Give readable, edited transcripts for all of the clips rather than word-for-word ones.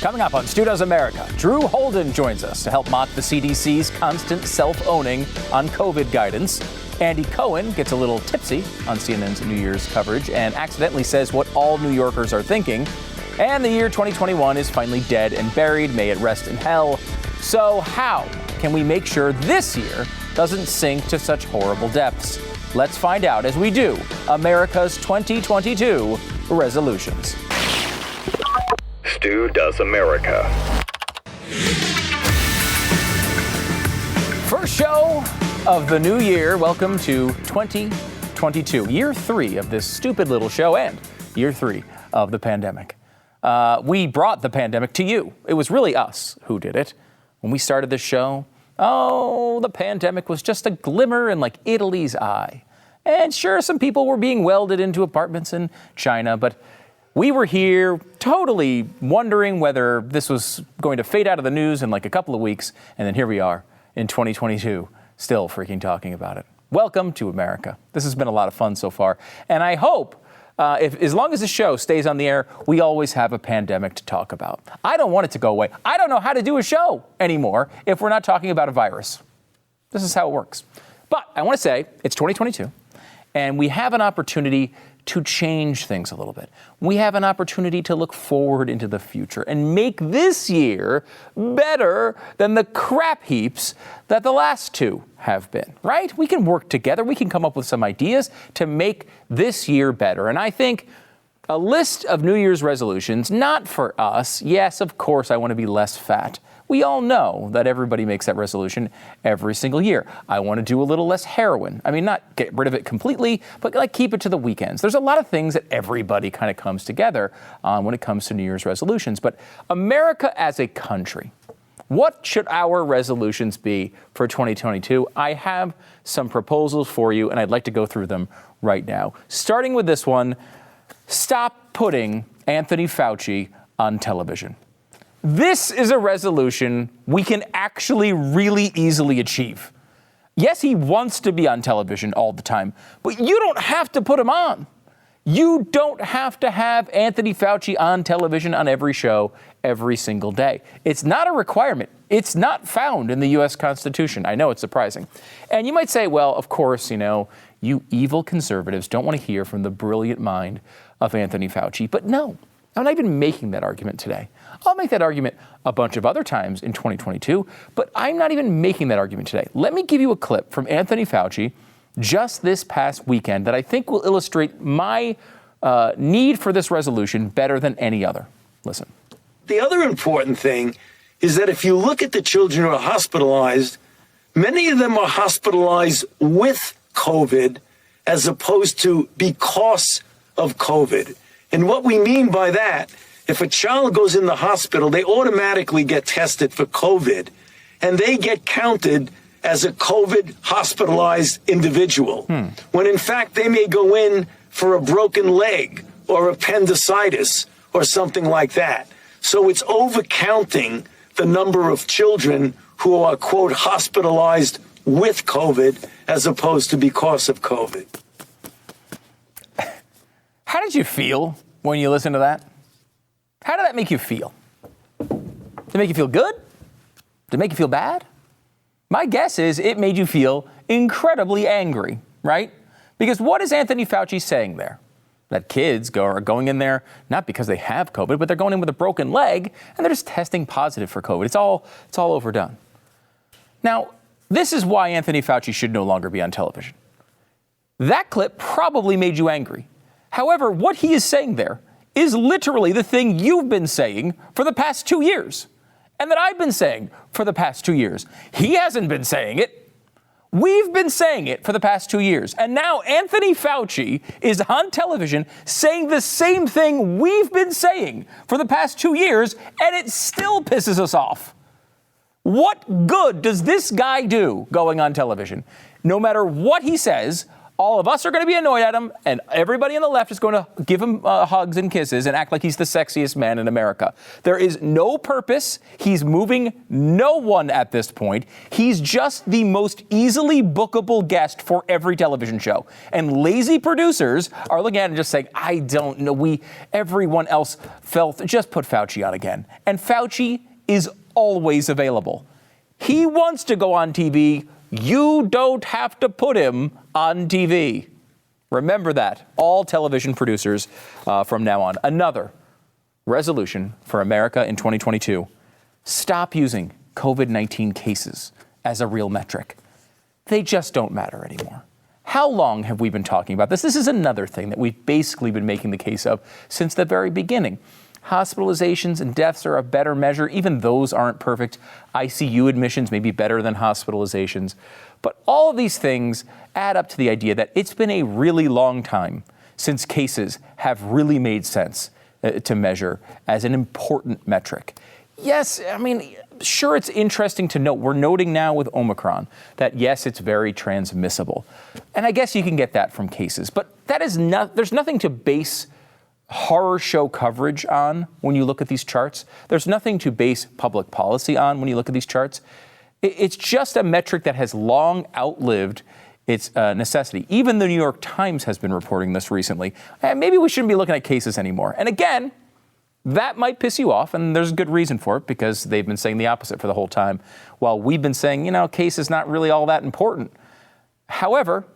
Coming up on Stu Does America, Drew Holden joins us to help mock the CDC's constant self-owning on COVID guidance. Andy Cohen gets a little tipsy on CNN's New Year's coverage and accidentally says what all New Yorkers are thinking. And the year 2021 is finally dead and buried. May it rest in hell. So how can we make sure this year doesn't sink to such horrible depths? Let's find out as we do America's 2022 resolutions. Stu Does America. First show of the new year. Welcome to 2022, year 3 of this stupid little show and year 3 of the pandemic. We brought the pandemic to you. It was really us who did it. When we started this show, the pandemic was just a glimmer in like Italy's eye. And sure, some people were being welded into apartments in China, but we were here totally wondering whether this was going to fade out of the news in like a couple of weeks. And then here we are in 2022, still freaking talking about it. Welcome to America. This has been a lot of fun so far. And I hope as long as the show stays on the air, we always have a pandemic to talk about. I don't want it to go away. I don't know how to do a show anymore if we're not talking about a virus. This is how it works. But I want to say it's 2022, and we have an opportunity to change things a little bit. We have an opportunity to look forward into the future and make this year better than the crap heaps that the last two have been, right? We can work together. We can come up with some ideas to make this year better. And I think a list of New Year's resolutions, not for us. Yes, of course, I want to be less fat. We all know that everybody makes that resolution every single year. I want to do a little less heroin. I mean, not get rid of it completely, but like keep it to the weekends. There's a lot of things that everybody kind of comes together on when it comes to New Year's resolutions. But America as a country, what should our resolutions be for 2022? I have some proposals for you, and I'd like to go through them right now. Starting with this one, stop putting Anthony Fauci on television. This is a resolution we can actually really easily achieve. Yes, he wants to be on television all the time, but you don't have to put him on. You don't have to have Anthony Fauci on television on every show every single day. It's not a requirement. It's not found in the U.S. Constitution. I know it's surprising. And you might say, well, of course, you evil conservatives don't want to hear from the brilliant mind of Anthony Fauci. But no, I'm not even making that argument today. I'll make that argument a bunch of other times in 2022, but I'm not even making that argument today. Let me give you a clip from Anthony Fauci just this past weekend that I think will illustrate my need for this resolution better than any other. Listen. The other important thing is that if you look at the children who are hospitalized, many of them are hospitalized with COVID as opposed to because of COVID. And what we mean by that, if a child goes in the hospital, they automatically get tested for COVID, and they get counted as a COVID hospitalized individual, when in fact they may go in for a broken leg or appendicitis or something like that. So it's overcounting the number of children who are, quote, hospitalized with COVID as opposed to because of COVID. How did you feel when you listened to that? How did that make you feel? Did it make you feel good? Did it make you feel bad? My guess is it made you feel incredibly angry, right? Because what is Anthony Fauci saying there? That kids are going in there not because they have COVID, but they're going in with a broken leg and they're just testing positive for COVID. It's all overdone. Now, this is why Anthony Fauci should no longer be on television. That clip probably made you angry. However, what he is saying there is literally the thing you've been saying for the past 2 years, and that I've been saying for the past 2 years. He hasn't been saying it. We've been saying it for the past 2 years. And now Anthony Fauci is on television saying the same thing we've been saying for the past 2 years, and it still pisses us off. What good does this guy do going on television? No matter what he says, all of us are going to be annoyed at him, and everybody on the left is going to give him hugs and kisses and act like he's the sexiest man in America. There is no purpose. He's moving no one at this point. He's just the most easily bookable guest for every television show. And lazy producers are looking at it and just saying, I don't know, everyone else felt, just put Fauci on again. And Fauci is always available. He wants to go on TV. You don't have to put him on TV. Remember that, all television producers from now on. Another resolution for America in 2022. Stop using COVID-19 cases as a real metric. They just don't matter anymore. How long have we been talking about this? This is another thing that we've basically been making the case of since the very beginning. Hospitalizations and deaths are a better measure. Even those aren't perfect. ICU admissions may be better than hospitalizations. But all of these things add up to the idea that it's been a really long time since cases have really made sense to measure as an important metric. Yes, I mean, sure, it's interesting to note. We're noting now with Omicron that, yes, it's very transmissible. And I guess you can get that from cases. But that is there's nothing to base horror show coverage on when you look at these charts. There's nothing to base public policy on when you look at these charts. It's just a metric that has long outlived its necessity. Even the New York Times has been reporting this recently. And maybe we shouldn't be looking at cases anymore. And again, that might piss you off, and there's a good reason for it, because they've been saying the opposite for the whole time, while we've been saying, case is not really all that important. However,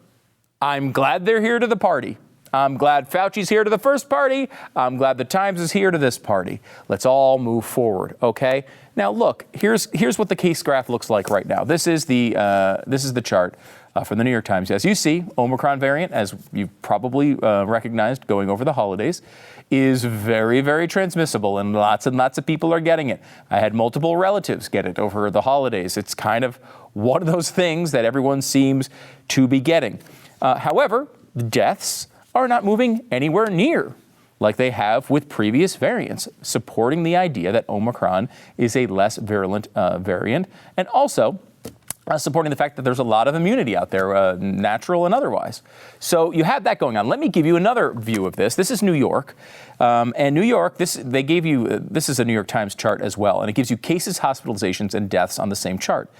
I'm glad they're here to the party. I'm glad Fauci's here to the first party. I'm glad the Times is here to this party. Let's all move forward, okay? Now, look, here's what the case graph looks like right now. This is the chart from the New York Times. As you see, Omicron variant, as you've probably recognized going over the holidays, is very, very transmissible, and lots of people are getting it. I had multiple relatives get it over the holidays. It's kind of one of those things that everyone seems to be getting. However, deaths are not moving anywhere near like they have with previous variants, supporting the idea that Omicron is a less virulent variant, and also supporting the fact that there's a lot of immunity out there, natural and otherwise. So you have that going on. Let me give you another view of this. This is New York. And New York, this is a New York Times chart as well, and it gives you cases, hospitalizations, and deaths on the same chart.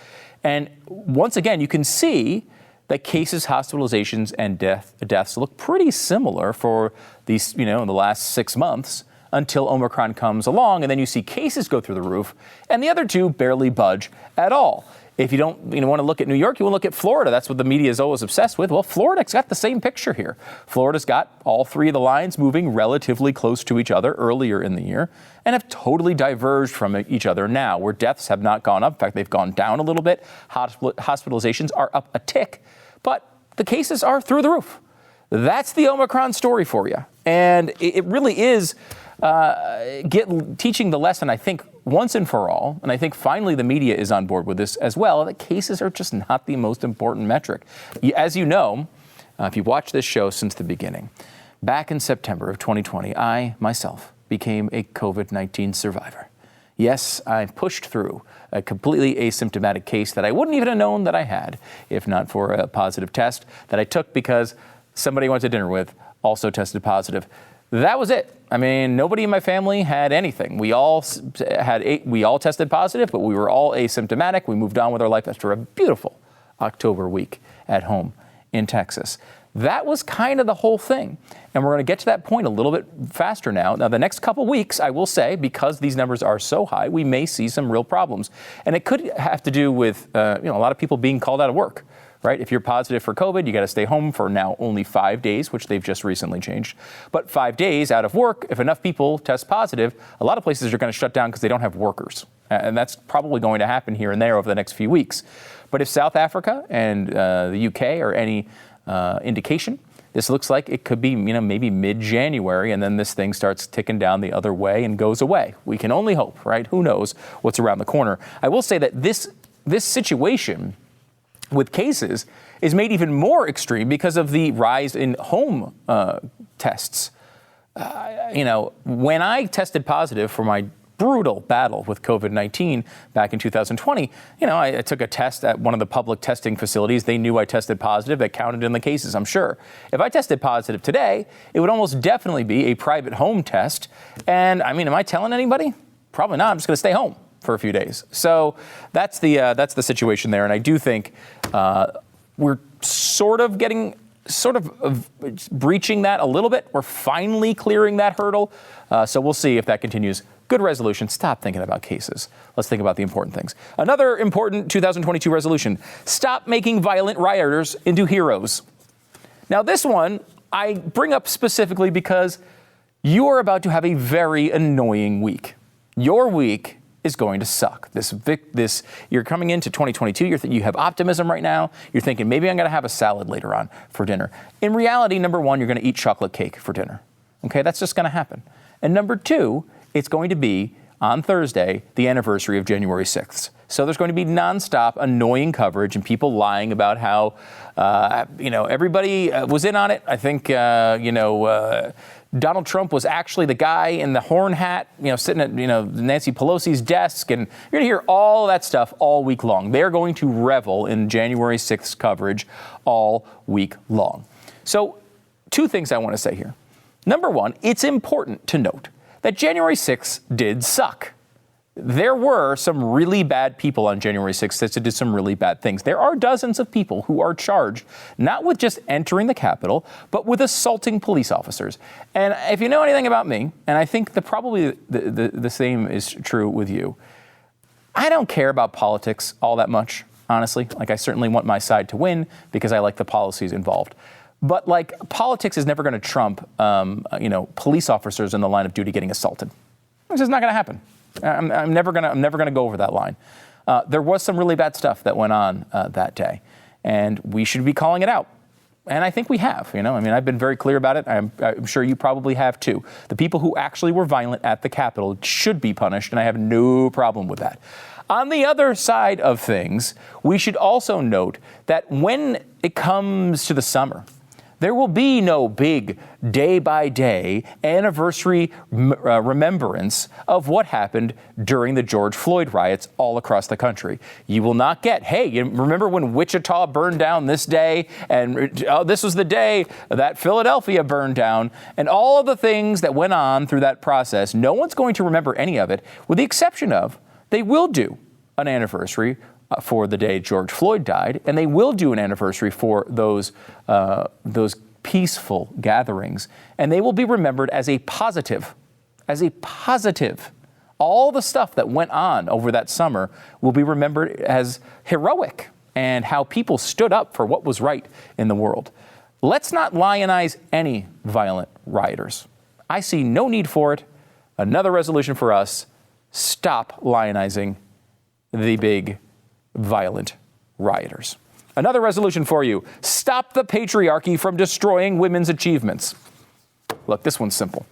And once again, you can see that cases, hospitalizations, and deaths look pretty similar for these, in the last 6 months until Omicron comes along, and then you see cases go through the roof, and the other two barely budge at all. If you don't want to look at New York, you want to look at Florida. That's what the media is always obsessed with. Well, Florida's got the same picture here. Florida's got all three of the lines moving relatively close to each other earlier in the year and have totally diverged from each other now, where deaths have not gone up. In fact, they've gone down a little bit. Hospitalizations are up a tick, but the cases are through the roof. That's the Omicron story for you. And it really is teaching the lesson, I think, once and for all, and I think finally the media is on board with this as well, that cases are just not the most important metric. As you know, if you've watched this show since the beginning, back in September of 2020, I, myself, became a COVID-19 survivor. Yes, I pushed through a completely asymptomatic case that I wouldn't even have known that I had, if not for a positive test that I took because somebody I went to dinner with also tested positive. That was it. I mean, nobody in my family had anything. We all tested positive, but we were all asymptomatic. We moved on with our life after a beautiful October week at home in Texas. That was kind of the whole thing. And we're going to get to that point a little bit faster now. Now, the next couple weeks, I will say, because these numbers are so high, we may see some real problems. And it could have to do with, a lot of people being called out of work. Right? If you're positive for COVID, you got to stay home for now only 5 days, which they've just recently changed. But 5 days out of work, if enough people test positive, a lot of places are going to shut down because they don't have workers. And that's probably going to happen here and there over the next few weeks. But if South Africa and the UK are any indication, this looks like it could be, maybe mid-January, and then this thing starts ticking down the other way and goes away. We can only hope, right? Who knows what's around the corner? I will say that this situation with cases is made even more extreme because of the rise in home tests. When I tested positive for my brutal battle with COVID-19 back in 2020. I took a test at one of the public testing facilities. They knew I tested positive. It counted in the cases, I'm sure. If I tested positive today, it would almost definitely be a private home test. And am I telling anybody? Probably not. I'm just going to stay home for a few days. So that's the situation there. And I do think we're sort of breaching that a little bit. We're finally clearing that hurdle. So we'll see if that continues. Good resolution. Stop thinking about cases. Let's think about the important things. Another important 2022 resolution. Stop making violent rioters into heroes. Now, this one I bring up specifically because you are about to have a very annoying week. Your week is going to suck. You're coming into 2022. You have optimism right now. You're thinking maybe I'm going to have a salad later on for dinner. In reality, number one, you're going to eat chocolate cake for dinner. Okay, that's just going to happen. And number two, it's going to be on Thursday, the anniversary of January 6th. So there's going to be nonstop annoying coverage and people lying about how, everybody was in on it. I think, Donald Trump was actually the guy in the horn hat, sitting at, Nancy Pelosi's desk. And you're going to hear all that stuff all week long. They're going to revel in January 6th coverage all week long. So 2 things I want to say here. Number one, it's important to note that January 6th did suck. There were some really bad people on January 6th that did some really bad things. There are dozens of people who are charged not with just entering the Capitol, but with assaulting police officers. And if you know anything about me, and I think probably the same is true with you, I don't care about politics all that much, honestly. I certainly want my side to win because I like the policies involved. But politics is never going to trump, police officers in the line of duty getting assaulted. It's just not going to happen. I'm never going to go over that line. There was some really bad stuff that went on that day, and we should be calling it out. And I think we have. I've been very clear about it. I'm sure you probably have too. The people who actually were violent at the Capitol should be punished, and I have no problem with that. On the other side of things, we should also note that when it comes to the summer, there will be no big day-by-day anniversary remembrance of what happened during the George Floyd riots all across the country. You will not get, hey, you remember when Wichita burned down this day, and this was the day that Philadelphia burned down, and all of the things that went on through that process. No one's going to remember any of it, with the exception of they will do an anniversary for the day George Floyd died, and they will do an anniversary for those peaceful gatherings, and they will be remembered as a positive. All the stuff that went on over that summer will be remembered as heroic and how people stood up for what was right in the world. Let's not lionize any violent rioters. I see no need for it. Another resolution for us: stop lionizing the big violent rioters. Another resolution for you: stop the patriarchy from destroying women's achievements. Look, this one's simple.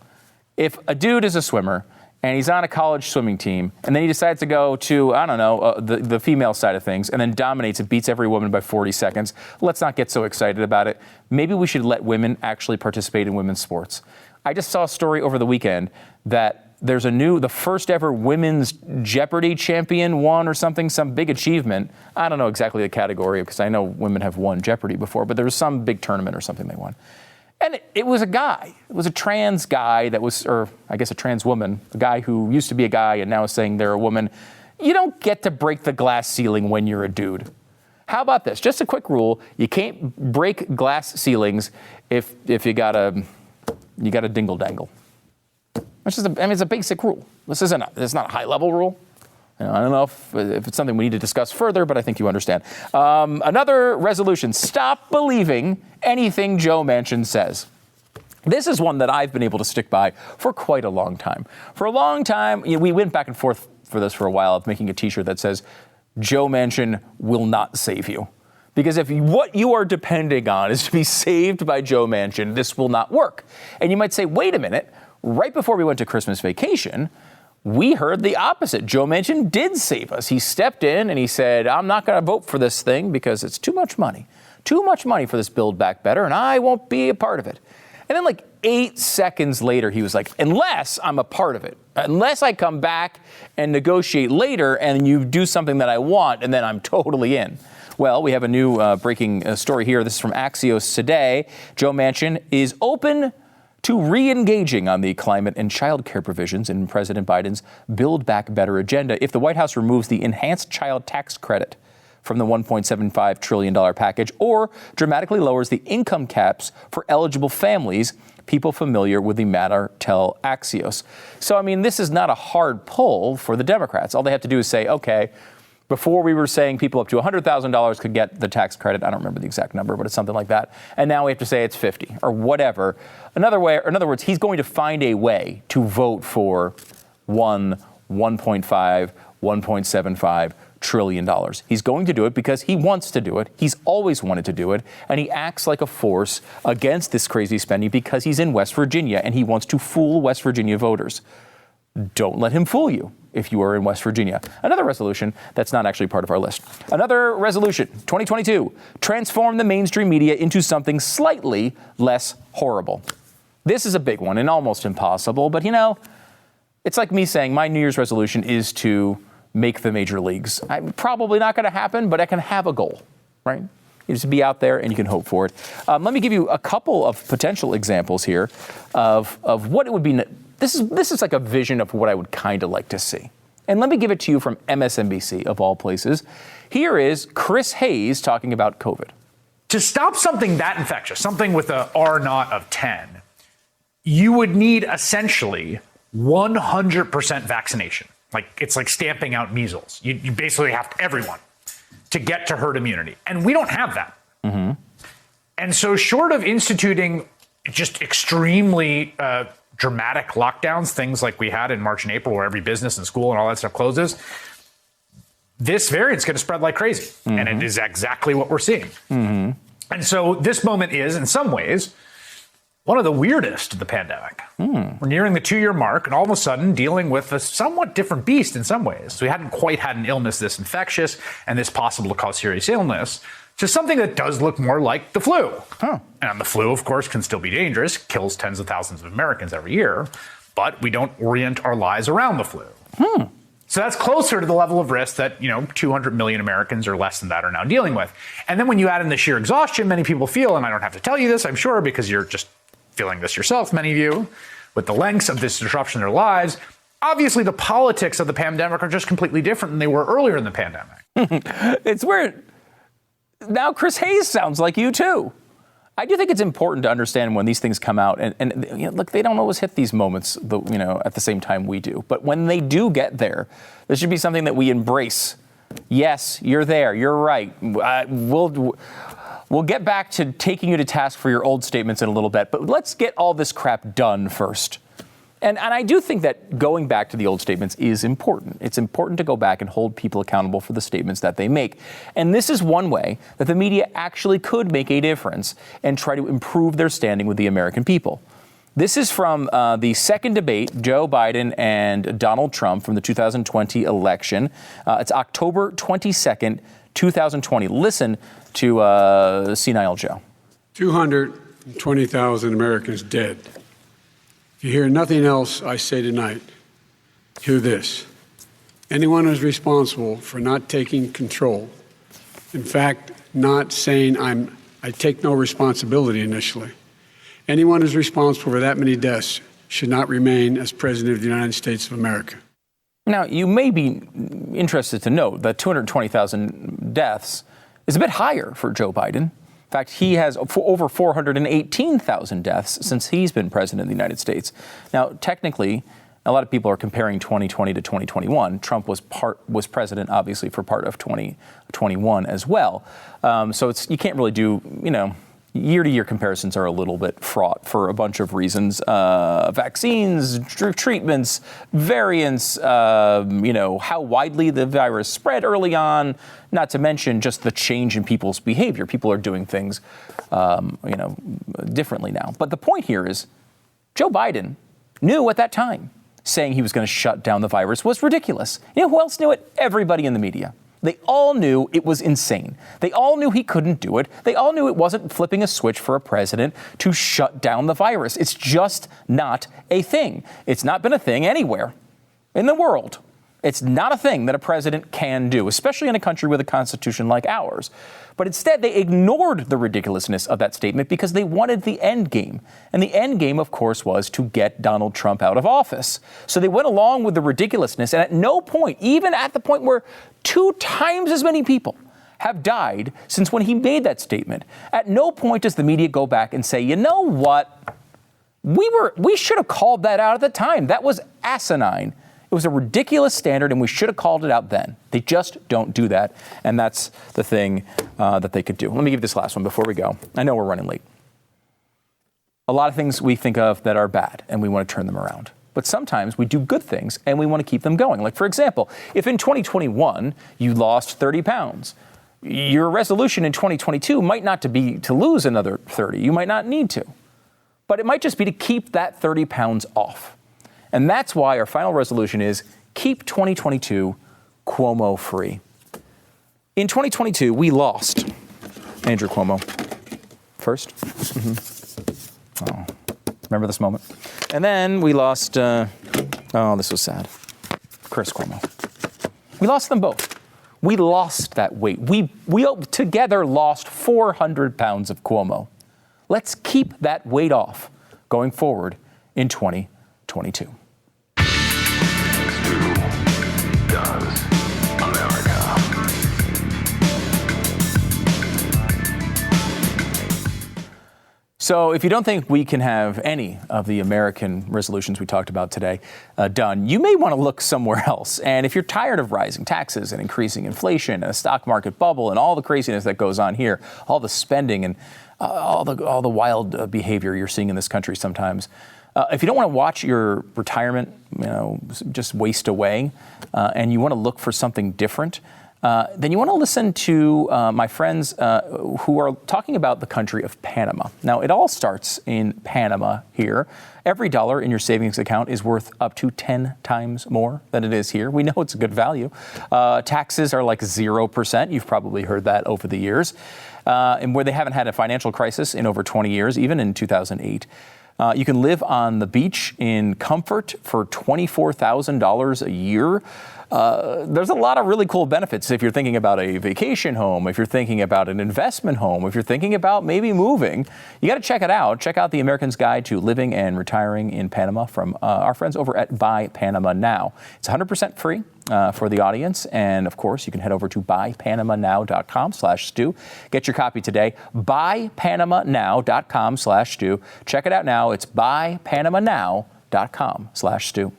If a dude is a swimmer and he's on a college swimming team and then he decides to go to, the female side of things and then dominates and beats every woman by 40 seconds, let's not get so excited about it. Maybe we should let women actually participate in women's sports. I just saw a story over the weekend that there's the first ever women's Jeopardy champion won or something, some big achievement. I don't know exactly the category because I know women have won Jeopardy before, but there was some big tournament or something they won. And it was a guy. It was a trans guy or I guess a trans woman, a guy who used to be a guy and now is saying they're a woman. You don't get to break the glass ceiling when you're a dude. How about this? Just a quick rule. You can't break glass ceilings if you got a dingle dangle. It's a basic rule. It's not a high-level rule. I don't know if it's something we need to discuss further, but I think you understand. Another resolution: stop believing anything Joe Manchin says. This is one that I've been able to stick by for quite a long time. For a long time, we went back and forth for this for a while of making a T-shirt that says, Joe Manchin will not save you. Because if what you are depending on is to be saved by Joe Manchin, this will not work. And you might say, wait a minute. Right before we went to Christmas vacation, we heard the opposite. Joe Manchin did save us. He stepped in and he said, I'm not going to vote for this thing because it's too much money for this Build Back Better, and I won't be a part of it. And then 8 seconds later, he was like, unless I'm a part of it, unless I come back and negotiate later and you do something that I want, and then I'm totally in. Well, we have a new breaking story here. This is from Axios today. Joe Manchin is open to re-engaging on the climate and child care provisions in President Biden's Build Back Better agenda if the White House removes the enhanced child tax credit from the $1.75 trillion package or dramatically lowers the income caps for eligible families. People familiar with the matter tell Axios. So, I mean, this is not a hard pull for the Democrats. All they have to do is say, okay, before we were saying people up to $100,000 could get the tax credit. I don't remember the exact number, but it's something like that. And now we have to say it's 50 or whatever. In other words, he's going to find a way to vote for $1.5, $1.75 trillion. He's going to do it because he wants to do it. He's always wanted to do it. And he acts like a force against this crazy spending because he's in West Virginia and he wants to fool West Virginia voters. Don't let him fool you if you are in West Virginia. Another resolution that's not actually part of our list. Another resolution, 2022, transform the mainstream media into something slightly less horrible. This is a big one and almost impossible, but it's like me saying my New Year's resolution is to make the major leagues. I'm probably not going to happen, but I can have a goal, right? You just be out there and you can hope for it. Let me give you a couple of potential examples here of what it would be. This is like a vision of what I would kind of like to see. And let me give it to you from MSNBC, of all places. Here is Chris Hayes talking about COVID. To stop something that infectious, something with a R0 of 10, you would need essentially 100% vaccination. It's like stamping out measles. You basically have everyone to get to herd immunity. And we don't have that. Mm-hmm. And so short of instituting just extremely dramatic lockdowns, things like we had in March and April where every business and school and all that stuff closes, this variant's going to spread like crazy. Mm-hmm. And it is exactly what we're seeing. Mm-hmm. And so this moment is, in some ways, one of the weirdest of the pandemic. We're nearing the 2-year mark and all of a sudden dealing with a somewhat different beast in some ways. We hadn't quite had an illness this infectious and this possible to cause serious illness to something that does look more like the flu. Huh. And the flu, of course, can still be dangerous, kills tens of thousands of Americans every year, but we don't orient our lives around the flu. So that's closer to the level of risk that, 200 million Americans or less than that are now dealing with. And then when you add in the sheer exhaustion many people feel, and I don't have to tell you this, I'm sure, because you're just feeling this yourself, many of you, with the lengths of this disruption in their lives, obviously the politics of the pandemic are just completely different than they were earlier in the pandemic. It's weird. Now Chris Hayes sounds like you too. I do think it's important to understand when these things come out, and look, they don't always hit these moments, at the same time we do. But when they do get there, this should be something that we embrace. Yes, you're there. You're right. We'll get back to taking you to task for your old statements in a little bit, but let's get all this crap done first. And I do think that going back to the old statements is important. It's important to go back and hold people accountable for the statements that they make. And this is one way that the media actually could make a difference and try to improve their standing with the American people. This is from the second debate, Joe Biden and Donald Trump from the 2020 election. It's October 22nd, 2020. Listen to Senile Joe. 220,000 Americans dead. If you hear nothing else I say tonight, hear this. Anyone who's responsible for not taking control, in fact, not saying I take no responsibility initially, anyone who's responsible for that many deaths should not remain as President of the United States of America. Now, you may be interested to know that 220,000 deaths is a bit higher for Joe Biden. In fact, he has over 418,000 deaths since he's been president of the United States. Now, technically, a lot of people are comparing 2020 to 2021. Trump was president, obviously, for part of 2021 as well. So you can't really do, year-to-year comparisons are a little bit fraught for a bunch of reasons. Vaccines, treatments, variants, how widely the virus spread early on, not to mention just the change in people's behavior. People are doing things, differently now. But the point here is Joe Biden knew at that time saying he was going to shut down the virus was ridiculous. You know who else knew it? Everybody in the media. They all knew it was insane. They all knew he couldn't do it. They all knew it wasn't flipping a switch for a president to shut down the virus. It's just not a thing. It's not been a thing anywhere in the world. It's not a thing that a president can do, especially in a country with a constitution like ours. But instead, they ignored the ridiculousness of that statement because they wanted the end game. And the end game, of course, was to get Donald Trump out of office. So they went along with the ridiculousness. And at no point, even at the point where 2 times as many people have died since when he made that statement, at no point does the media go back and say, you know what? We should have called that out at the time. That was asinine. It was a ridiculous standard, and we should have called it out then. They just don't do that, and that's the thing that they could do. Let me give this last one before we go. I know we're running late. A lot of things we think of that are bad, and we want to turn them around. But sometimes we do good things, and we want to keep them going. Like, for example, if in 2021 you lost 30 pounds, your resolution in 2022 might not be to lose another 30. You might not need to. But it might just be to keep that 30 pounds off. And that's why our final resolution is keep 2022 Cuomo free. In 2022, we lost Andrew Cuomo first. Oh, remember this moment? And then we lost, this was sad, Chris Cuomo. We lost them both. We lost that weight. We together lost 400 pounds of Cuomo. Let's keep that weight off going forward in 2022. So if you don't think we can have any of the American resolutions we talked about today done, you may want to look somewhere else. And if you're tired of rising taxes and increasing inflation and a stock market bubble and all the craziness that goes on here, all the spending and all the wild behavior you're seeing in this country sometimes, if you don't want to watch your retirement, just waste away, and you want to look for something different, then you want to listen to my friends who are talking about the country of Panama. Now, it all starts in Panama here. Every dollar in your savings account is worth up to 10 times more than it is here. We know it's a good value. Taxes are like 0%. You've probably heard that over the years. And where they haven't had a financial crisis in over 20 years, even in 2008. You can live on the beach in comfort for $24,000 a year. There's a lot of really cool benefits if you're thinking about a vacation home, if you're thinking about an investment home, if you're thinking about maybe moving. You got to check it out. Check out the American's Guide to Living and Retiring in Panama from our friends over at Buy Panama Now. It's 100% free for the audience. And of course, you can head over to buypanamanow.com/Stu. Get your copy today. Buypanamanow.com/Stu. Check it out now. It's buypanamanow.com/Stu.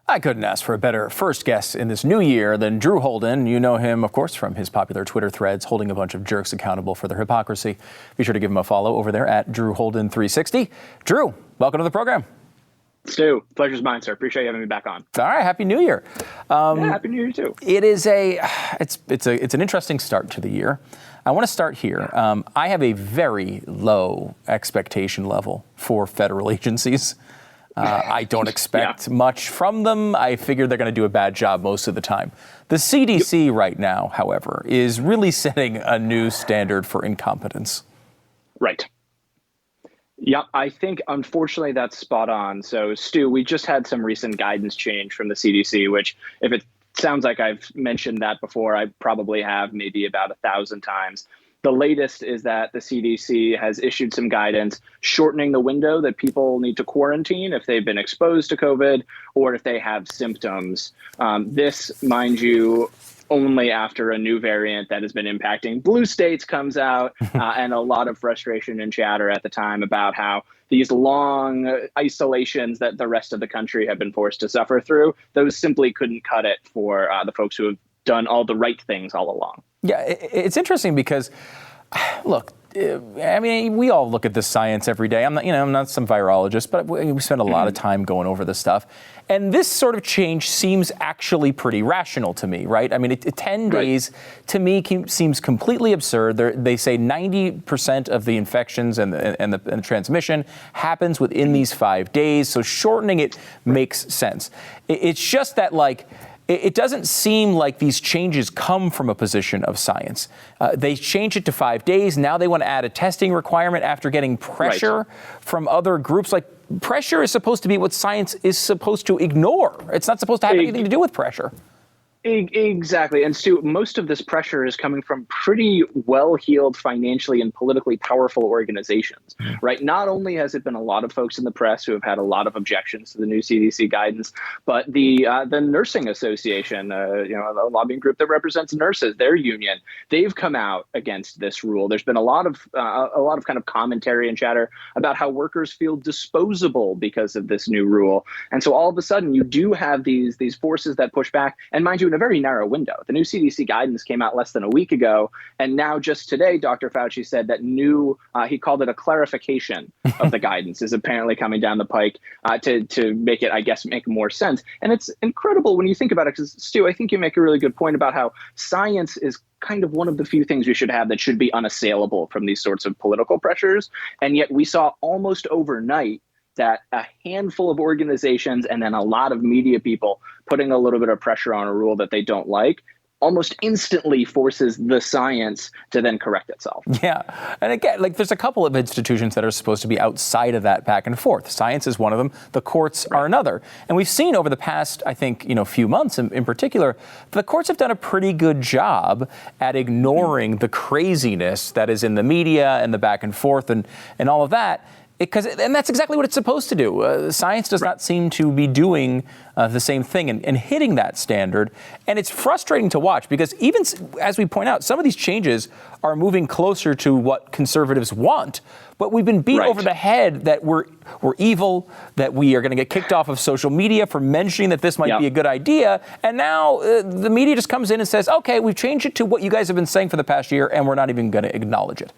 I couldn't ask for a better first guest in this new year than Drew Holden. You know him, of course, from his popular Twitter threads, holding a bunch of jerks accountable for their hypocrisy. Be sure to give him a follow over there at DrewHolden360. Drew, welcome to the program. Stu, pleasure's mine, sir. Appreciate you having me back on. All right, Happy New Year. Happy New Year too. It's an interesting start to the year. I want to start here. I have a very low expectation level for federal agencies. I don't expect much from them. I figure they're going to do a bad job most of the time. The CDC right now, however, is really setting a new standard for incompetence. Right. Yeah, I think, unfortunately, that's spot on. So, Stu, we just had some recent guidance change from the CDC, which, if it sounds like I've mentioned that before, I probably have maybe about 1,000 times. The latest is that the CDC has issued some guidance shortening the window that people need to quarantine if they've been exposed to COVID or if they have symptoms. This, mind you, only after a new variant that has been impacting blue states comes out and a lot of frustration and chatter at the time about how these long isolations that the rest of the country have been forced to suffer through, those simply couldn't cut it for the folks who have done all the right things all along. Yeah, it's interesting because, look, I mean, we all look at this science every day. I'm not some virologist, but we spend a lot of time going over this stuff. And this sort of change seems actually pretty rational to me, right? I mean, 10 days to me seems completely absurd. They say 90% of the infections and the transmission happens within these 5 days. So shortening it makes sense. It's just that, like, it doesn't seem like these changes come from a position of science. They changed it to 5 days. Now they want to add a testing requirement after getting pressure from other groups. Like, pressure is supposed to be what science is supposed to ignore. It's not supposed to have anything to do with pressure. Exactly. And Stu, most of this pressure is coming from pretty well-heeled, financially and politically powerful organizations, right? Not only has it been a lot of folks in the press who have had a lot of objections to the new CDC guidance, but the Nursing Association, a lobbying group that represents nurses, their union, they've come out against this rule. There's been a lot of kind of commentary and chatter about how workers feel disposable because of this new rule. And so all of a sudden, you do have these forces that push back. And mind you, in a very narrow window. The new CDC guidance came out less than a week ago. And now just today, Dr. Fauci said that he called it a clarification of the guidance is apparently coming down the pike to make it, I guess, make more sense. And it's incredible when you think about it, because Stu, I think you make a really good point about how science is kind of one of the few things we should have that should be unassailable from these sorts of political pressures. And yet we saw almost overnight that a handful of organizations and then a lot of media people putting a little bit of pressure on a rule that they don't like almost instantly forces the science to then correct itself. Yeah. And again, like, there's a couple of institutions that are supposed to be outside of that back and forth. Science is one of them. The courts are another. And we've seen over the past, I think, few months in particular, the courts have done a pretty good job at ignoring the craziness that is in the media and the back and forth and all of that. And that's exactly what it's supposed to do. Science does not seem to be doing the same thing and hitting that standard. And it's frustrating to watch because even as we point out, some of these changes are moving closer to what conservatives want. But we've been beat over the head that we're evil, that we are going to get kicked off of social media for mentioning that this might be a good idea. And now the media just comes in and says, OK, we've changed it to what you guys have been saying for the past year, and we're not even going to acknowledge it.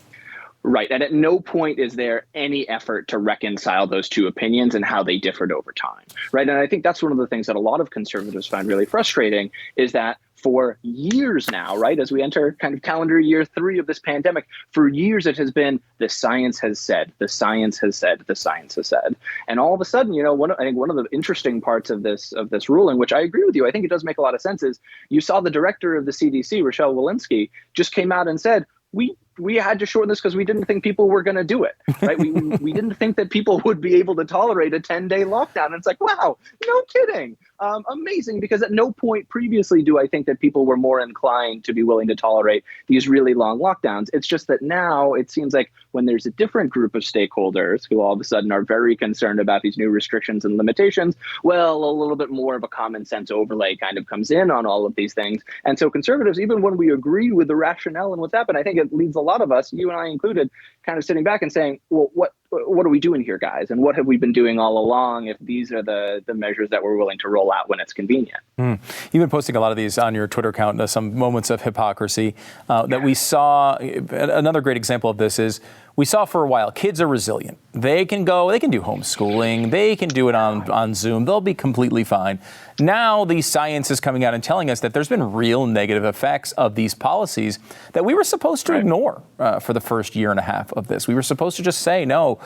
Right. And at no point is there any effort to reconcile those two opinions and how they differed over time. Right. And I think that's one of the things that a lot of conservatives find really frustrating is that for years now, right, as we enter kind of calendar year 3 of this pandemic, for years it has been the science has said, the science has said, the science has said. And all of a sudden, I think one of the interesting parts of this ruling, which I agree with you, I think it does make a lot of sense, is you saw the director of the CDC, Rochelle Walensky, just came out and said, we had to shorten this because we didn't think people were going to do it, right? we didn't think that people would be able to tolerate a 10-day lockdown. And it's like, wow, no kidding. Amazing, because at no point previously do I think that people were more inclined to be willing to tolerate these really long lockdowns. It's just that now it seems like when there's a different group of stakeholders who all of a sudden are very concerned about these new restrictions and limitations, well, a little bit more of a common sense overlay kind of comes in on all of these things. And so conservatives, even when we agree with the rationale and what's happened, I think it leads a lot of us, you and I included, kind of sitting back and saying, well, what are we doing here, guys? And what have we been doing all along if these are the measures that we're willing to roll out when it's convenient? You've been posting a lot of these on your Twitter account, some moments of hypocrisy that we saw. Another great example of this is we saw for a while, kids are resilient. They can do homeschooling. They can do it on Zoom. They'll be completely fine. Now the science is coming out and telling us that there's been real negative effects of these policies that we were supposed to ignore for the first year and a half of this. We were supposed to just say, no,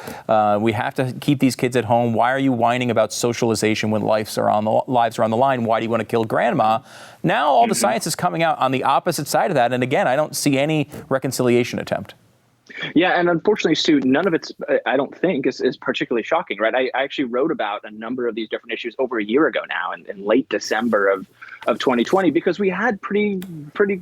we have to keep these kids at home. Why are you whining about socialization when lives are on the line? Why do you want to kill grandma? Now all the science is coming out on the opposite side of that. And again, I don't see any reconciliation attempt. Yeah, and unfortunately, Stu, none of it's, I don't think, is particularly shocking, right? I actually wrote about a number of these different issues over a year ago now, in late December of 2020, because we had pretty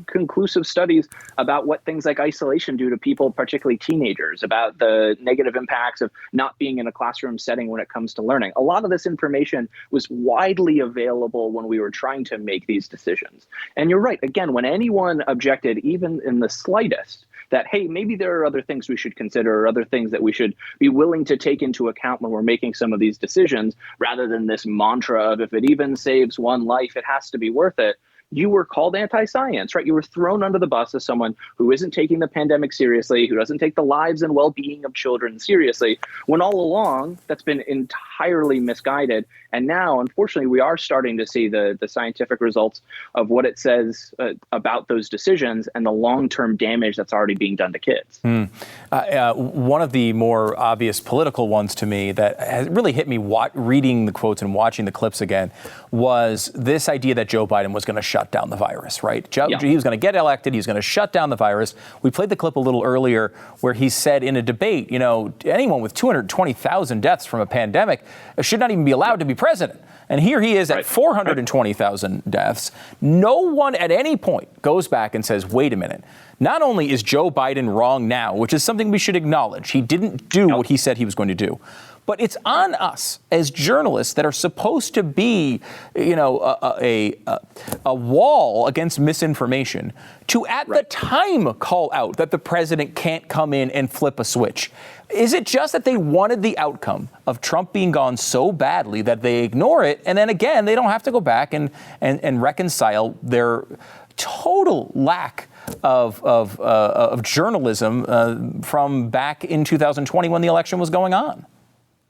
conclusive studies about what things like isolation do to people, particularly teenagers, about the negative impacts of not being in a classroom setting when it comes to learning. A lot of this information was widely available when we were trying to make these decisions. And you're right, again, when anyone objected, even in the slightest, that, hey, maybe there are other things we should consider or other things that we should be willing to take into account when we're making some of these decisions, rather than this mantra of if it even saves one life, it has to be worth it. you were called anti-science, right? You were thrown under the bus as someone who isn't taking the pandemic seriously, who doesn't take the lives and well-being of children seriously, when all along that's been entirely misguided. And now, unfortunately, we are starting to see the scientific results of what it says about those decisions and the long-term damage that's already being done to kids. One of the more obvious political ones to me that has really hit me reading the quotes and watching the clips again was this idea that Joe Biden was going to shut down the virus, right? He was going to get elected. He was going to shut down the virus. We played the clip a little earlier where he said in a debate, anyone with 220,000 deaths from a pandemic should not even be allowed to be president. And here he is at 420,000 deaths. No one at any point goes back and says, wait a minute. Not only is Joe Biden wrong now, which is something we should acknowledge, he didn't do what he said he was going to do. But it's on us as journalists that are supposed to be, a wall against misinformation to at the time call out that the president can't come in and flip a switch. Is it just that they wanted the outcome of Trump being gone so badly that they ignore it? And then again, they don't have to go back and reconcile their total lack of journalism from back in 2020 when the election was going on.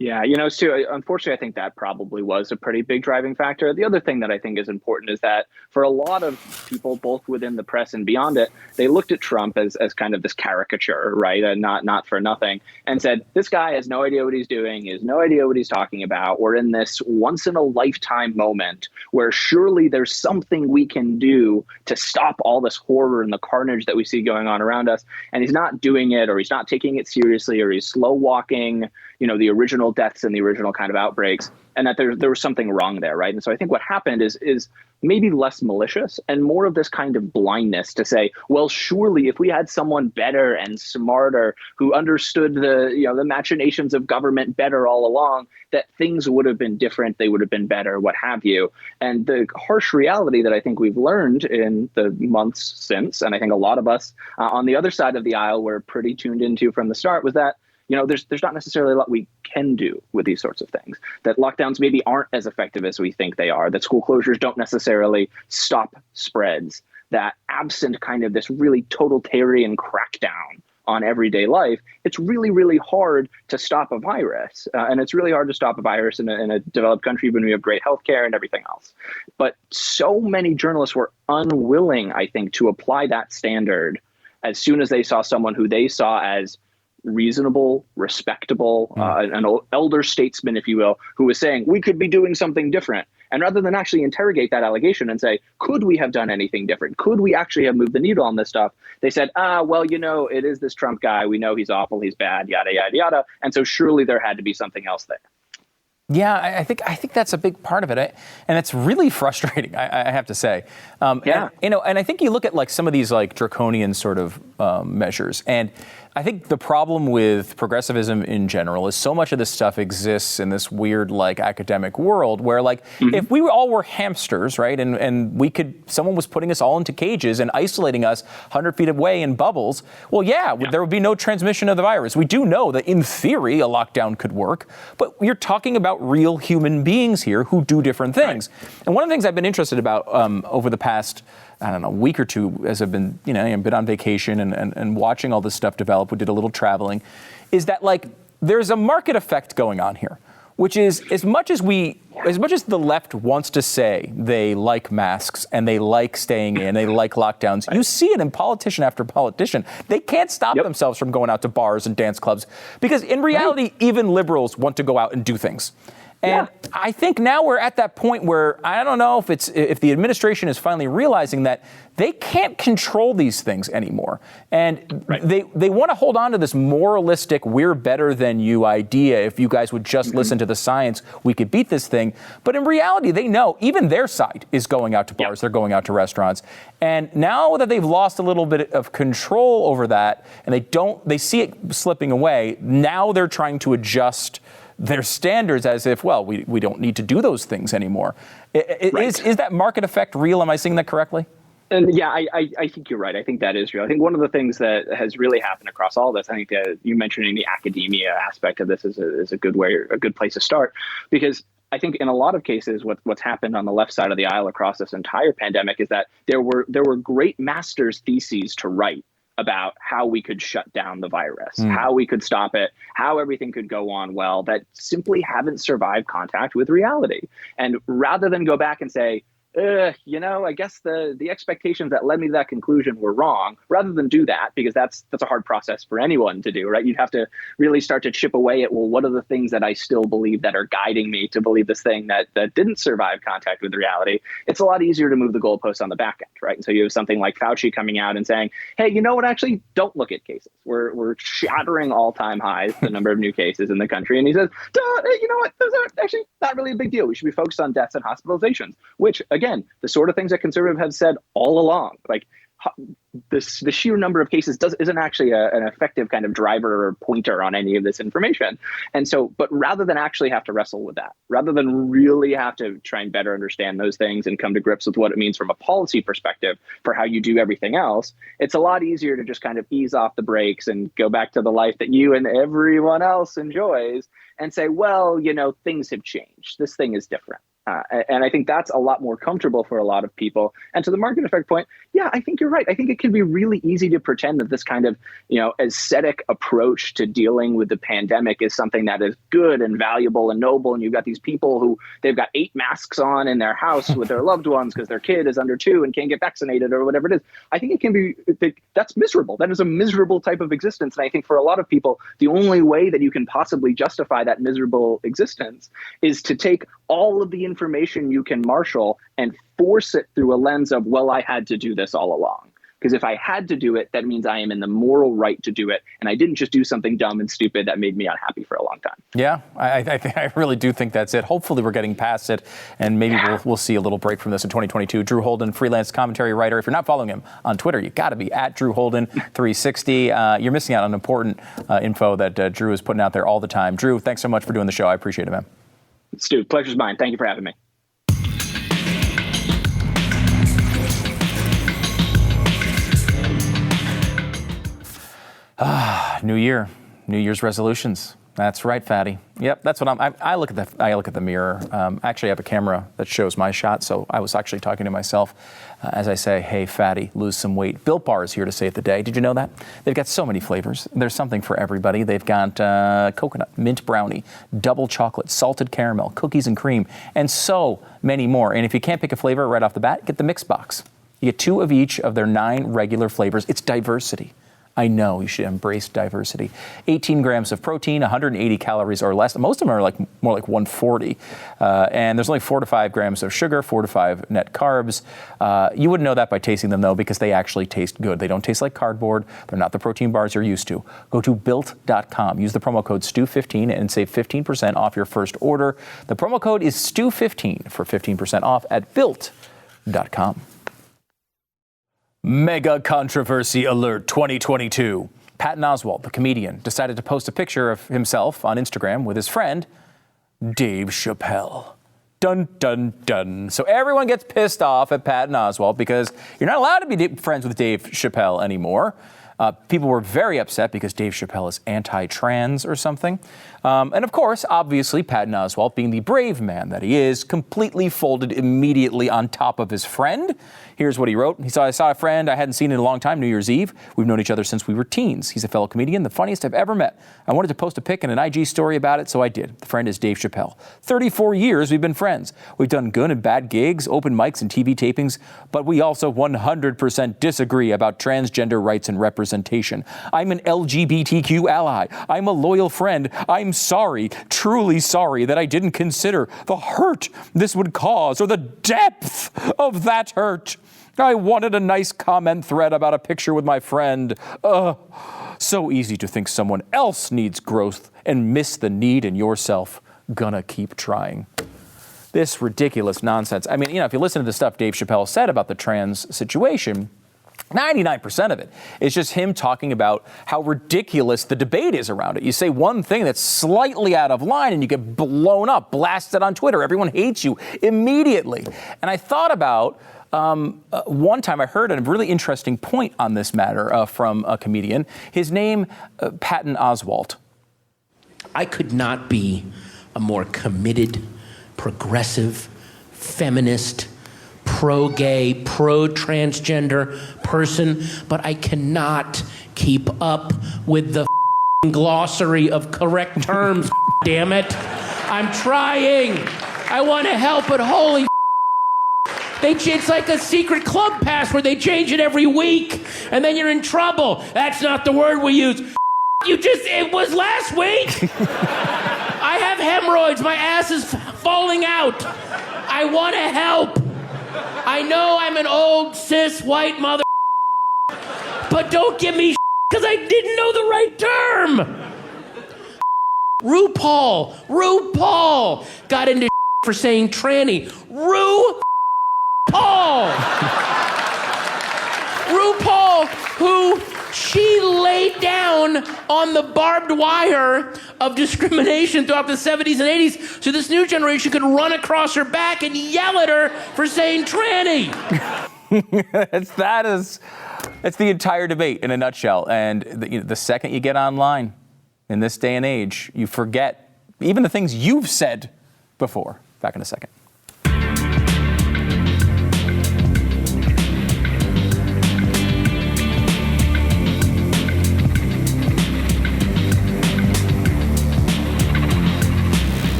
Yeah, Stu, unfortunately, I think that probably was a pretty big driving factor. The other thing that I think is important is that for a lot of people, both within the press and beyond it, they looked at Trump as kind of this caricature, right? And not for nothing, and said, this guy has no idea what he's doing. He has no idea what he's talking about. We're in this once in a lifetime moment where surely there's something we can do to stop all this horror and the carnage that we see going on around us. And he's not doing it, or he's not taking it seriously, or he's slow walking, the original deaths and the original kind of outbreaks, and that there was something wrong there, right? And so I think what happened is maybe less malicious and more of this kind of blindness to say, well, surely if we had someone better and smarter who understood the machinations of government better all along, that things would have been different, they would have been better, what have you. And the harsh reality that I think we've learned in the months since, and I think a lot of us on the other side of the aisle were pretty tuned into from the start, was that there's not necessarily a lot we can do with these sorts of things, that lockdowns maybe aren't as effective as we think they are, that school closures don't necessarily stop spreads, that absent kind of this really totalitarian crackdown on everyday life, it's really, really hard to stop a virus. And it's really hard to stop a virus in a developed country when we have great healthcare and everything else. But so many journalists were unwilling, I think, to apply that standard as soon as they saw someone who they saw as reasonable, respectable, an elder statesman, if you will, who was saying we could be doing something different. And rather than actually interrogate that allegation and say, could we have done anything different? Could we actually have moved the needle on this stuff? They said, it is this Trump guy. We know he's awful. He's bad, yada, yada, yada. And so surely there had to be something else there. Yeah, I think that's a big part of it, and it's really frustrating. I have to say, and I think you look at like some of these like draconian sort of measures, and I think the problem with progressivism in general is so much of this stuff exists in this weird like academic world where like if we all were hamsters, right, and someone was putting us all into cages and isolating us 100 feet away in bubbles, there would be no transmission of the virus. We do know that in theory a lockdown could work, but you're talking about real human beings here who do different things. Right. And one of the things I've been interested about over the past week or two, as I've been, I've been on vacation and watching all this stuff develop. We did a little traveling, is that like there's a market effect going on here, which is as much as the left wants to say they like masks and they like staying in, they like lockdowns, you see it in politician after politician. They can't stop themselves from going out to bars and dance clubs because in reality, even liberals want to go out and do things. And I think now we're at that point where I don't know if the administration is finally realizing that they can't control these things anymore. And they want to hold on to this moralistic, we're better than you idea. If you guys would just listen to the science, we could beat this thing. But in reality, they know even their side is going out to bars, they're going out to restaurants. And now that they've lost a little bit of control over that and they see it slipping away, now they're trying to adjust their standards as if, we don't need to do those things anymore. Is that market effect real? Am I seeing that correctly? And I think you're right. I think that is real. I think one of the things that has really happened across all this, I think that you mentioning the academia aspect of this is a good place to start, because I think in a lot of cases, what's happened on the left side of the aisle across this entire pandemic is that there were great master's theses to write about how we could shut down the virus, how we could stop it, how everything could go on well, that simply haven't survived contact with reality. And rather than go back and say, I guess the expectations that led me to that conclusion were wrong, rather than do that, because that's a hard process for anyone to do, right? You'd have to really start to chip away at, well, what are the things that I still believe that are guiding me to believe this thing that didn't survive contact with reality? It's a lot easier to move the goalposts on the back end, right? And so you have something like Fauci coming out and saying, hey, you know what, actually, don't look at cases. We're shattering all-time highs, the number of new cases in the country. And he says, hey, you know what, those are actually not really a big deal. We should be focused on deaths and hospitalizations, which, again, the sort of things that conservatives have said all along, like the sheer number of cases isn't actually an effective kind of driver or pointer on any of this information. And so, but rather than actually have to wrestle with that, rather than really have to try and better understand those things and come to grips with what it means from a policy perspective for how you do everything else, it's a lot easier to just kind of ease off the brakes and go back to the life that you and everyone else enjoys and say, well, things have changed. This thing is different. And I think that's a lot more comfortable for a lot of people. And to the market effect point, yeah, I think you're right. I think it can be really easy to pretend that this kind of, ascetic approach to dealing with the pandemic is something that is good and valuable and noble. And you've got these people who they've got 8 masks on in their house with their loved ones because their kid is under 2 and can't get vaccinated or whatever it is. I think it can be, that's miserable. That is a miserable type of existence. And I think for a lot of people, the only way that you can possibly justify that miserable existence is to take all of the information you can marshal and force it through a lens of, well, I had to do this all along. Because if I had to do it, that means I am in the moral right to do it. And I didn't just do something dumb and stupid that made me unhappy for a long time. Yeah, I really do think that's it. Hopefully we're getting past it, and maybe we'll see a little break from this in 2022. Drew Holden, freelance commentary writer. If you're not following him on Twitter, you got to be at Drew Holden 360. You're missing out on important info that Drew is putting out there all the time. Drew, thanks so much for doing the show. I appreciate it, man. Stu, pleasure's mine. Thank you for having me. New year, New Year's resolutions. That's right, Fatty. Yep, that's what I look at the mirror. Actually, I have a camera that shows my shot, so I was actually talking to myself as I say, hey, Fatty, lose some weight. Built Bar is here to save the day. Did you know that? They've got so many flavors. There's something for everybody. They've got coconut, mint brownie, double chocolate, salted caramel, cookies and cream, and so many more. And if you can't pick a flavor right off the bat, get the mix box. You get 2 of each of their 9 regular flavors. It's diversity. I know you should embrace diversity. 18 grams of protein, 180 calories or less. Most of them are more like 140. And there's only 4 to 5 grams of sugar, 4 to 5 net carbs. You wouldn't know that by tasting them, though, because they actually taste good. They don't taste like cardboard. They're not the protein bars you're used to. Go to Built.com. Use the promo code STU15 and save 15% off your first order. The promo code is STU15 for 15% off at Built.com. Mega controversy alert 2022. Patton Oswalt, the comedian, decided to post a picture of himself on Instagram with his friend, Dave Chappelle. Dun, dun, dun. So everyone gets pissed off at Patton Oswalt because you're not allowed to be friends with Dave Chappelle anymore. People were very upset because Dave Chappelle is anti-trans or something. And of course, obviously, Patton Oswalt, being the brave man that he is, completely folded immediately on top of his friend. Here's what he wrote. He said, I saw a friend I hadn't seen in a long time, New Year's Eve. We've known each other since we were teens. He's a fellow comedian, the funniest I've ever met. I wanted to post a pic and an IG story about it, so I did. The friend is Dave Chappelle. 34 years we've been friends. We've done good and bad gigs, open mics and TV tapings, but we also 100% disagree about transgender rights and representation. I'm an LGBTQ ally. I'm a loyal friend. I'm sorry, truly sorry that I didn't consider the hurt this would cause or the depth of that hurt. I wanted a nice comment thread about a picture with my friend. So easy to think someone else needs growth and miss the need in yourself. Gonna keep trying. This ridiculous nonsense. I mean, if you listen to the stuff Dave Chappelle said about the trans situation, 99% of it is just him talking about how ridiculous the debate is around it. You say one thing that's slightly out of line and you get blown up, blasted on Twitter. Everyone hates you immediately. And I thought about one time I heard a really interesting point on this matter from a comedian. His name, Patton Oswalt. I could not be a more committed progressive, feminist, pro-gay, pro-transgender person, but I cannot keep up with the glossary of correct terms, damn it. I'm trying. I want to help, but holy it's like a secret club pass where they change it every week, and then you're in trouble. That's not the word we use. It was last week. I have hemorrhoids. My ass is falling out. I want to help. I know I'm an old, cis, white mother, but don't give me because I didn't know the right term. RuPaul got into for saying tranny. RuPaul, who she laid down on the barbed wire of discrimination throughout the 70s and 80s, so this new generation could run across her back and yell at her for saying tranny. It's the entire debate in a nutshell. And the second you get online in this day and age, you forget even the things you've said before. Back in a second.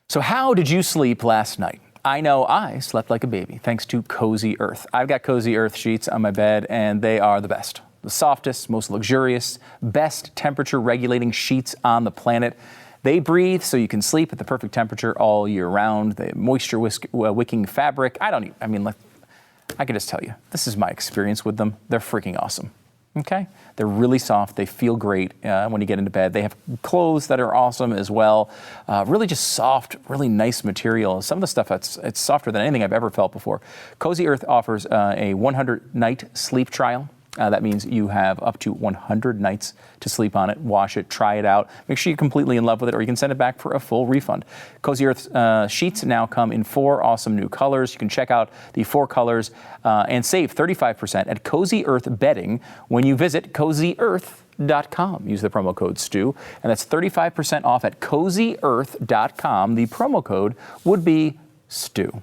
So how did you sleep last night? I know I slept like a baby, thanks to Cozy Earth. I've got Cozy Earth sheets on my bed, and they are the best. The softest, most luxurious, best temperature regulating sheets on the planet. They breathe so you can sleep at the perfect temperature all year round. They have moisture wicking fabric. I can just tell you, this is my experience with them. They're freaking awesome. Okay? They're really soft. They feel great when you get into bed. They have clothes that are awesome as well. Really just soft, really nice material. Some of the stuff, it's softer than anything I've ever felt before. Cozy Earth offers a 100-night sleep trial. That means you have up to 100 nights to sleep on it, wash it, try it out. Make sure you're completely in love with it, or you can send it back for a full refund. Cozy Earth sheets now come in 4 awesome new colors. You can check out the 4 colors and save 35% at Cozy Earth Bedding when you visit CozyEarth.com. Use the promo code STU, and that's 35% off at CozyEarth.com. The promo code would be STU.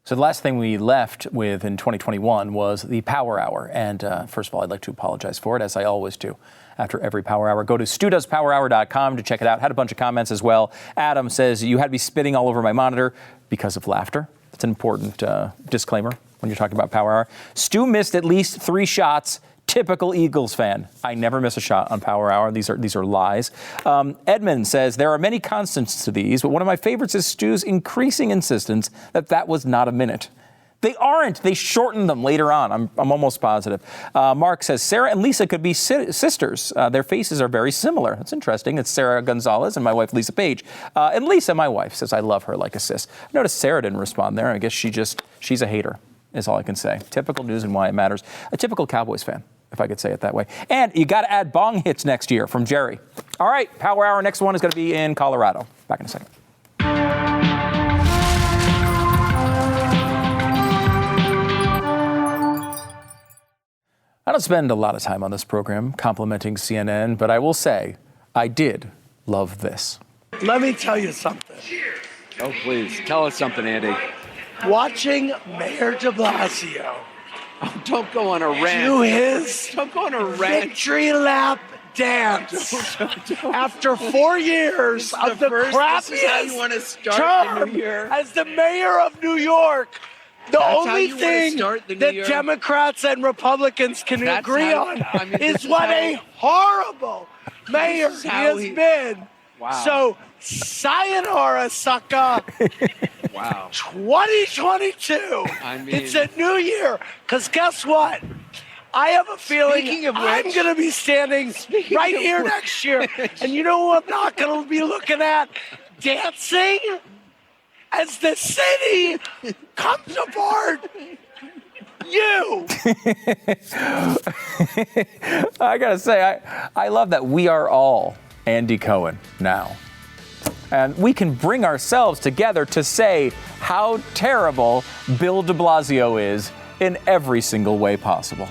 So the last thing we left with in 2021 was the Power Hour. And first of all, I'd like to apologize for it, as I always do after every Power Hour. Go to StuDoesPowerHour.com to check it out. Had a bunch of comments as well. Adam says, you had me spitting all over my monitor because of laughter. That's an important disclaimer when you're talking about Power Hour. Stu missed at least 3 shots. Typical Eagles fan. I never miss a shot on Power Hour. These are lies. Edmund says, there are many constants to these, but one of my favorites is Stu's increasing insistence that was not a minute. They aren't. They shortened them later on. I'm almost positive. Mark says, Sarah and Lisa could be sisters. Their faces are very similar. That's interesting. It's Sarah Gonzalez and my wife, Lisa Page. And Lisa, my wife, says, I love her like a sis. I noticed Sarah didn't respond there. I guess she's a hater, is all I can say. Typical news and why it matters. A typical Cowboys fan, if I could say it that way. And you got to add bong hits next year from Jerry. All right, Power Hour. Next one is going to be in Colorado. Back in a second. I don't spend a lot of time on this program complimenting CNN, but I will say I did love this. Let me tell you something. Oh, please. Tell us something, Andy. Watching Mayor de Blasio Don't go on a rant. do his Don't go on a rant. victory lap dance after 4 years of the This is how you want to crappiest start the term new year. as the mayor of New York. The That's how only you wanna thing start the new that year? Democrats and Republicans can That's agree how- on I mean, this is is what how- a horrible mayor This is he how has he- been. Wow. So, sayonara, sucker. Wow. 2022. I mean- It's a new year. Because guess what? I have a feeling Speaking of I'm which- going to be standing right of here which- next year. And you know who I'm not going to be looking at? Dancing as the city comes apart. You. I got to say, I love that we are all Andy Cohen now. And we can bring ourselves together to say how terrible Bill de Blasio is in every single way possible.